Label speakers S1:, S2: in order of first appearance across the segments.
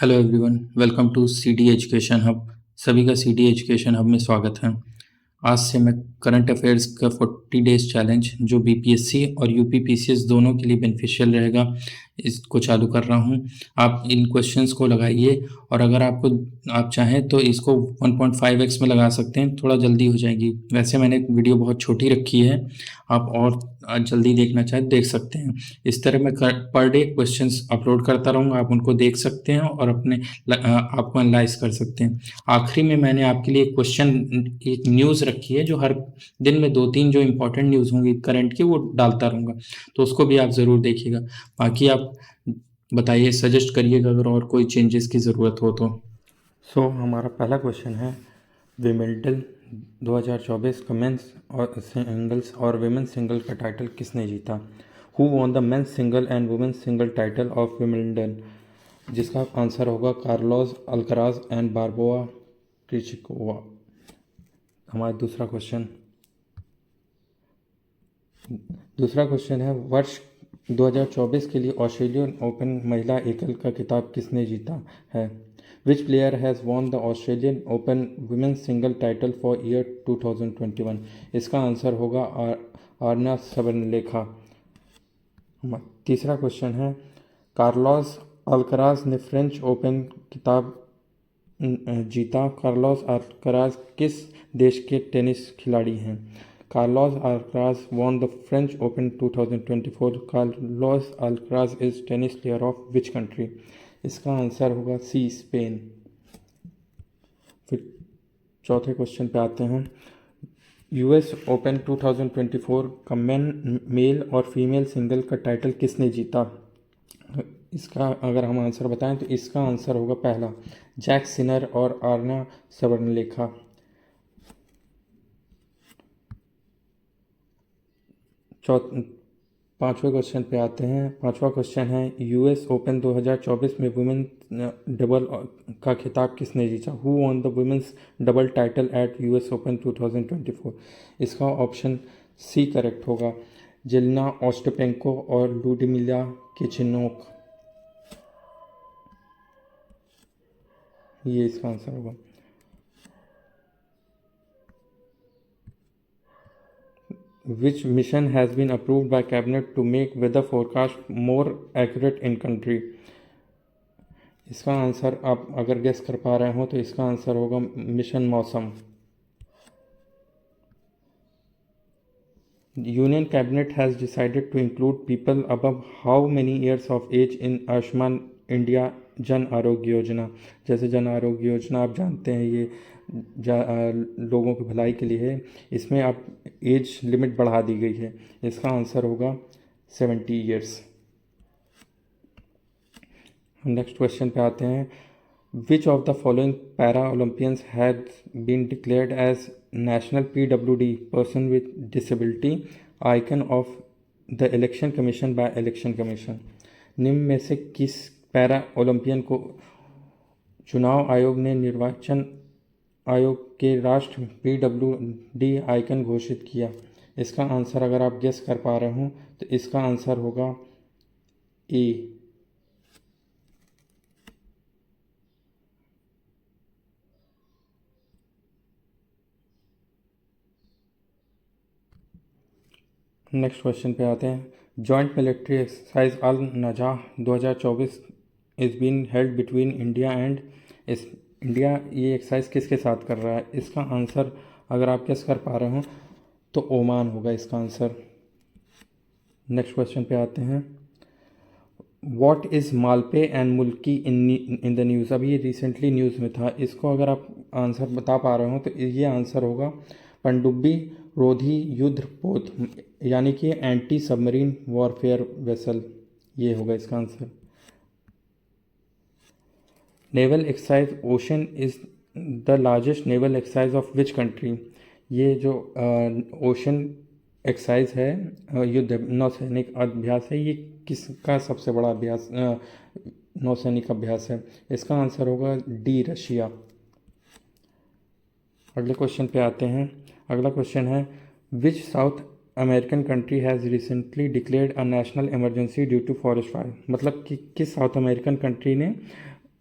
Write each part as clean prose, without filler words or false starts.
S1: Hello everyone, welcome to CD education hub. सभी का CD education hub में स्वागत है। आज से मैं करंट अफेयर्स का 40 डेज चैलेंज जो बीपीएससी और यूपी पीसीएस दोनों के लिए बेनिफिशियल रहेगा, इसको चालू कर रहा हूँ। आप इन क्वेश्चंस को लगाइए और अगर आप चाहें तो इसको 1.5x में लगा सकते हैं, थोड़ा जल्दी हो जाएगी। वैसे मैंने वीडियो बहुत छोटी रखी है, आप और जल्दी देखना चाहें देख सकते हैं। इस तरह मैं पर डे क्वेश्चंस अपलोड करता रहूँगा, आप उनको देख सकते हैं और आपको एनालाइज कर सकते हैं। आखिरी में मैंने आपके लिए एक न्यूज़ रखी है जो हर दिन में 2-3 जो इम्पोर्टेंट न्यूज़ होंगी करंट की वो डालता रहूँगा, तो उसको भी आप ज़रूर देखिएगा। बाकी आप बताइए, सजेस्ट करिएगा अगर और कोई चेंजेस की ज़रूरत हो तो।
S2: हमारा पहला क्वेश्चन है, विंबलडन 2024 का मेंस और सिंगल्स और वुमेन्स सिंगल का टाइटल किसने जीता? Who won the men's single and women's single title of Wimbledon? जिसका आंसर होगा Carlos Alcaraz and Barbora Krejcikova. हमारा दूसरा क्वेश्चन है, वर्ष 2024 के लिए ऑस्ट्रेलियन ओपन महिला एकल का खिताब किसने जीता है? Which player has won the Australian Open Women's Single title for year 2021? इसका आंसर होगा आर्ना सबरलेखा। तीसरा क्वेश्चन है, कार्लोस अल्कराज ने फ्रेंच ओपन खिताब जीता। कार्लोस अल्कराज किस देश के टेनिस खिलाड़ी हैं? Carlos Alcaraz won the French Open 2024. Carlos Alcaraz is tennis player of which country? इसका आंसर होगा सी, स्पेन। फिर चौथे क्वेश्चन पे आते हैं, यूएस ओपन 2024 का मेल और फीमेल सिंगल का टाइटल किसने जीता? इसका अगर हम आंसर बताएं तो इसका आंसर होगा पहला, जैक सिनर और आर्ना सबरलेखा। पांचवें क्वेश्चन पे आते हैं। पांचवा क्वेश्चन है, यूएस ओपन 2024 में वुमेन डबल का खिताब किसने जीता? Who won the women's double title at US Open 2024? इसका ऑप्शन सी करेक्ट होगा, जेलेना ओस्टापेंको और लुडमिला किचेनोक। ये इसका आंसर होगा। Which mission has been approved by cabinet to make weather forecast more accurate in country? इसका answer आप अगर guess कर पा रहे हो तो इसका आंसर होगा मिशन मौसम। Union cabinet has decided to include people above how many years of age in Ayushman India Jan Arogya Yojana? जैसे जन आरोग्य योजना आप जानते हैं, ये लोगों की भलाई के लिए है। इसमें आप एज लिमिट बढ़ा दी गई है। इसका आंसर होगा 70 ईयर्स। नेक्स्ट क्वेश्चन पे आते हैं, which of the following para Olympians had been declared as national PWD person with disability icon of the election commission by election commission? निम्न में से किस पैरा ओलंपियन को चुनाव आयोग ने निर्वाचन आयोग के राष्ट्र पीडब्ल्यूडी आइकन घोषित किया? इसका आंसर अगर आप गेस कर पा रहे हो तो इसका आंसर होगा ए। नेक्स्ट क्वेश्चन पे आते हैं, joint military exercise Al Najah 2024 is been held between India and India. ये एक्सरसाइज किसके साथ कर रहा है? इसका आंसर अगर आप गेस कर पा रहे हो तो ओमान होगा इसका आंसर। नेक्स्ट क्वेश्चन पे आते हैं, वॉट इज़ मालपे एंड मुल्की इन द न्यूज़? अभी ये रिसेंटली न्यूज़ में था। इसको अगर आप आंसर बता पा रहे हो तो ये आंसर होगा पनडुब्बी रोधी युद्ध पोत, यानी कि एंटी सबमरीन वॉरफेयर वेसल। ये होगा इसका answer. Naval exercise ocean is the largest naval exercise of which country? ये जो ओशन एक्सरसाइज है, युद्ध नौसैनिक अभ्यास है, ये किसका सबसे बड़ा अभ्यास नौसैनिक अभ्यास है? इसका आंसर होगा डी, रशिया। अगले क्वेश्चन पे आते हैं। अगला क्वेश्चन है, which South American country has recently declared a national emergency due to forest fire? मतलब कि किस साउथ अमेरिकन कंट्री ने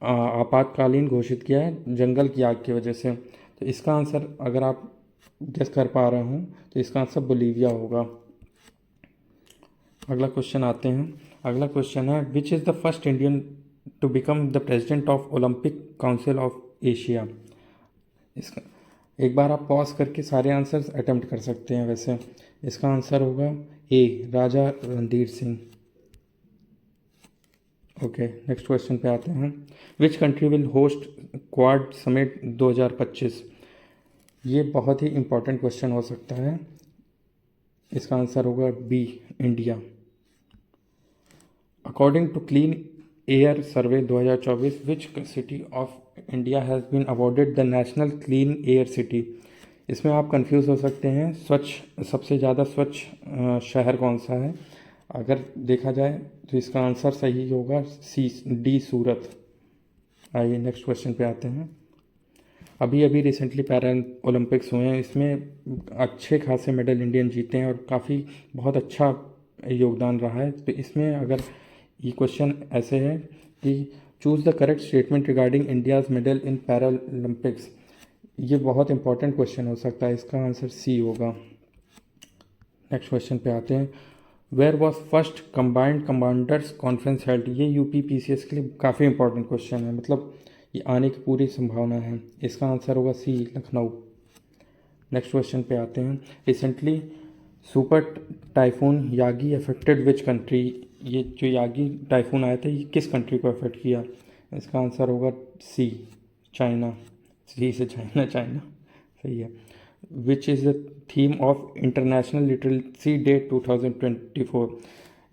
S2: आपातकालीन घोषित किया है जंगल की आग की वजह से। तो इसका आंसर अगर आप गेस कर पा रहे हूँ तो इसका आंसर बोलीविया होगा। अगला क्वेश्चन आते हैं। अगला क्वेश्चन है which is the first Indian to become the president of Olympic Council of Asia. इसका एक बार आप पॉज करके सारे आंसर्स अटेम्प्ट कर सकते हैं। वैसे इसका आंसर होगा A, Raja Randhir Singh. Okay, next question पे आते हैं। Which country will host Quad summit 2025। ये बहुत ही इंपॉर्टेंट क्वेश्चन हो सकता है। इसका आंसर होगा B, India. According to clean air survey 2024 which city of India has been awarded the national clean air city. इसमें आप कंफ्यूज हो सकते हैं स्वच्छ सबसे ज़्यादा स्वच्छ शहर कौन सा है। अगर देखा जाए तो इसका आंसर सही होगा सी, डी, सूरत। आइए नेक्स्ट क्वेश्चन पे आते हैं। अभी अभी रिसेंटली पैरा ओलंपिक्स हुए हैं, इसमें अच्छे खासे मेडल इंडियन जीते हैं और काफ़ी बहुत अच्छा योगदान रहा है। तो इसमें अगर ये क्वेश्चन ऐसे है कि choose the correct statement regarding India's medal in para Olympics. ये बहुत इंपॉर्टेंट क्वेश्चन हो सकता है। इसका आंसर सी होगा। नेक्स्ट क्वेश्चन पे आते हैं। Where was first combined commanders conference held. ये यूपीपीसीएस के लिए काफ़ी इंपॉर्टेंट क्वेश्चन है, मतलब ये आने की पूरी संभावना है। इसका आंसर होगा सी, लखनऊ। नेक्स्ट क्वेश्चन पे आते हैं। Recently super typhoon Yagi affected which country. ये जो यागी टाइफून आया था ये किस कंट्री को अफेक्ट किया। इसका आंसर होगा सी, चाइना। सी से चाइना, चाइना सही है। Which is the theme of international literacy day 2024।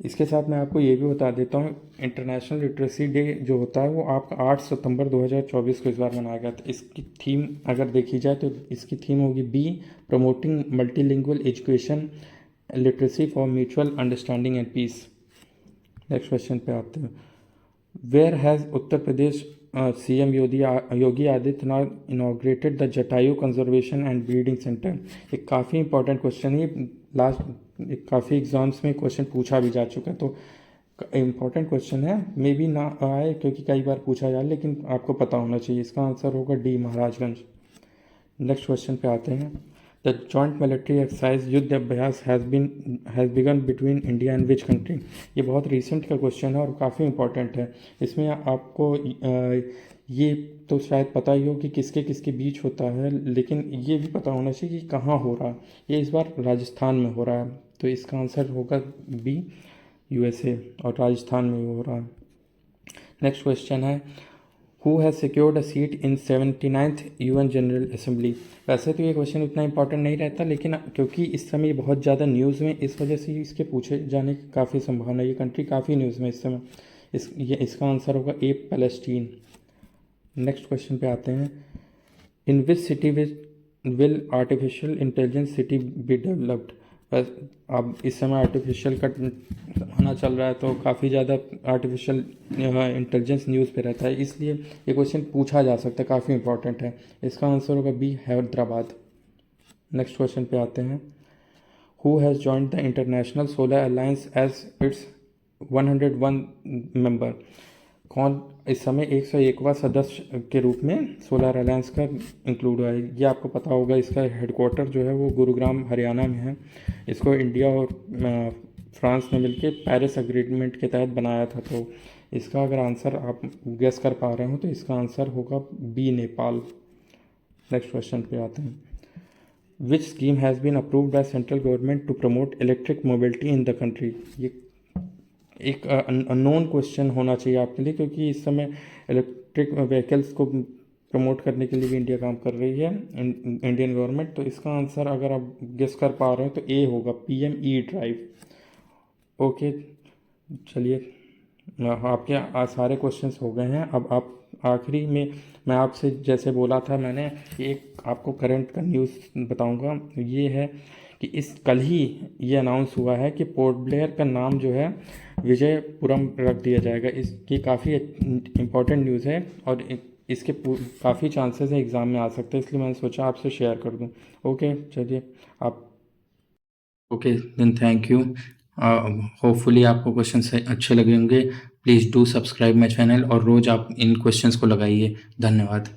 S2: इसके साथ मैं आपको ये भी बता देता हूँ इंटरनेशनल लिटरेसी डे जो होता है वो आपका 8 सितंबर 2024 को इस बार मनाया गया था। इसकी थीम अगर देखी जाए तो इसकी थीम होगी B, promoting multilingual education literacy for mutual understanding and peace. Next question पे आते हैं। Where has Uttar Pradesh CM Yogi Adityanath inaugurated the Jatayu conservation and breeding centre. एक काफ़ी इंपॉर्टेंट क्वेश्चन है, काफ़ी एग्जाम्स में क्वेश्चन पूछा भी जा चुका है। तो इम्पॉर्टेंट क्वेश्चन है, मे बी ना आए क्योंकि कई बार पूछा जाए, लेकिन आपको पता होना चाहिए। इसका आंसर होगा डी, महाराजगंज। नेक्स्ट क्वेश्चन पे आते हैं। द जॉइंट मिलिट्री एक्सरसाइज युद्ध अभ्यास has begun between India and which country. ये बहुत रिसेंट का क्वेश्चन है और काफ़ी इंपॉर्टेंट है। इसमें आपको ये तो शायद पता ही हो कि किसके किसके बीच होता है, लेकिन ये भी पता होना चाहिए कि कहाँ हो रहा है। ये इस बार राजस्थान में हो रहा है, तो इसका आंसर होगा बी, यूएसए, और राजस्थान में हो रहा है। नेक्स्ट क्वेश्चन है who has secured a seat in 79th UN general assembly. वैसे तो ये क्वेश्चन उतना इंपॉर्टेंट नहीं रहता, लेकिन क्योंकि इस समय ये बहुत ज़्यादा न्यूज़ में, इस वजह से इसके पूछे जाने की काफ़ी संभावना है। ये कंट्री काफ़ी न्यूज़ में इस समय। इसका आंसर होगा ए, पैलेस्टीन। नेक्स्ट क्वेश्चन पे आते हैं। In which city will artificial intelligence city be developed. बस अब इस समय आर्टिफिशियल का ज़माना चल रहा है, तो काफ़ी ज़्यादा आर्टिफिशियल इंटेलिजेंस न्यूज़ पे रहता है, इसलिए ये क्वेश्चन पूछा जा सकता है, काफ़ी इंपॉर्टेंट है। इसका आंसर होगा बी, हैदराबाद। नेक्स्ट क्वेश्चन पे आते हैं। Who has joined the International Solar Alliance as its 101 member. कौन इस समय 101वां सदस्य के रूप में सोलर अलायंस का इंक्लूड हुआ है। ये आपको पता होगा। इसका हेडक्वार्टर जो है वो गुरुग्राम, हरियाणा में है। इसको इंडिया और फ्रांस ने मिलकर पेरिस एग्रीमेंट के तहत बनाया था। तो इसका अगर आंसर आप गेस कर पा रहे हो तो इसका आंसर होगा बी, नेपाल। नेक्स्ट क्वेश्चन पे आते हैं। Which scheme has been approved by central government to promote electric mobility in the country. ये एक अननोन क्वेश्चन होना चाहिए आपके लिए, क्योंकि इस समय इलेक्ट्रिक व्हीकल्स को प्रमोट करने के लिए भी इंडिया काम कर रही है, इंडियन गवर्नमेंट। तो इसका आंसर अगर आप गेस कर पा रहे हो तो ए होगा, PM ई ड्राइव। ओके, चलिए आपके सारे क्वेश्चंस हो गए हैं। अब आप आखिरी में मैं आपसे जैसे बोला था मैंने, एक आपको करंट का न्यूज़ बताऊंगा। ये है कि इस कल ही ये अनाउंस हुआ है कि पोर्ट ब्लेयर का नाम जो है विजयपुरम रख दिया जाएगा। इसकी काफ़ी इम्पोर्टेंट न्यूज़ है और इसके काफ़ी चांसेस हैं एग्ज़ाम में आ सकते हैं, इसलिए मैंने सोचा आपसे शेयर कर दूं। ओके, चलिए आप।
S1: Okay then, thank you. Hopefully आपको क्वेश्चन अच्छे लगे होंगे। Please do subscribe my channel और रोज़ आप इन क्वेश्चंस को लगाइए। धन्यवाद।